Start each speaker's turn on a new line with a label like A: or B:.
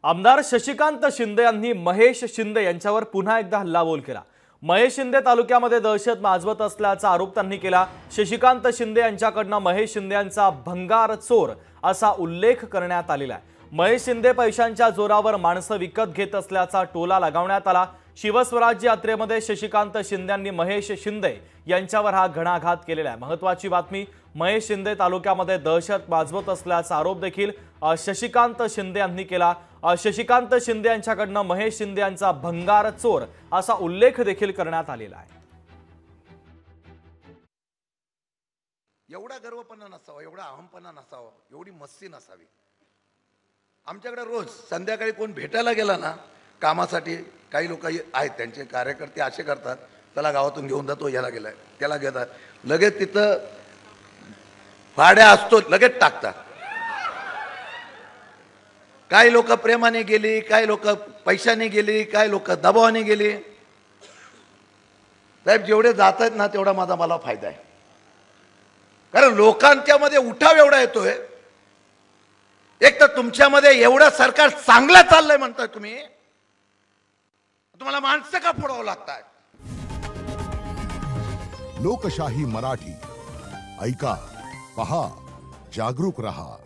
A: आमदार शशिकांत शिंदे यांनी महेश शिंदे यांच्यावर पुन्हा एकदा हल्लाबोल केला। महेश शिंदे तालुक्यामध्ये दहशत माजवत असल्याचा आरोप त्यांनी केला। शशिकांत शिंदे यांच्याकडून महेश शिंदे यांचा भंगार चोर असा उल्लेख करण्यात आलेला आहे। महेश शिंदे पैशांच्या जोरावर माणसं विकत घेत असल्याचा टोला लगावण्यात आला। शिवस्वराज्य यात्रेमध्ये शशिकांत शिंदे यांनी महेश शिंदे यांच्यावर हा घणाघात केलेला आहे। महत्त्वाची बातमी, महेश शिंदे तालुक्यामध्ये दहशत माजवत असल्याचा आरोप देखील शशिकांत शिंदे यांनी केला। शशिकांत शिंदे यांच्याकडून महेश शिंदे यांचा भंगार चोर असा उल्लेख देखील करण्यात आलेला आहे।
B: एवढा गर्वपणा नसावा, एवढा अहमपणा नसावा, एवढी मस्ती नसावी। आमच्याकडे रोज संध्याकाळी कोण भेटायला गेला ना कामासाठी, काही लोक आहेत त्यांचे कार्यकर्ते असे करतात, त्याला गावातून घेऊन जातो, याला गेलाय त्याला घेतात, लगेच तिथं भाड्या असतो लगेच टाकतात। काही लोक प्रेमाने गेली, काही लोक पैशाने गेली, काही लोक दबावाने गेली। साहेब जेवढे जात आहेत ना तेवढा मला फायदा आहे, कारण लोकांच्या मध्ये उठाव एवढा येतोय। एक तर तुमच्यामध्ये एवढं सरकार चांगलं चाललंय म्हणताय तुम्ही, तुम्हाला माणसं का फोडावं लागतात?
C: लोकशाही मराठी ऐका, पहा, जागरूक रहा।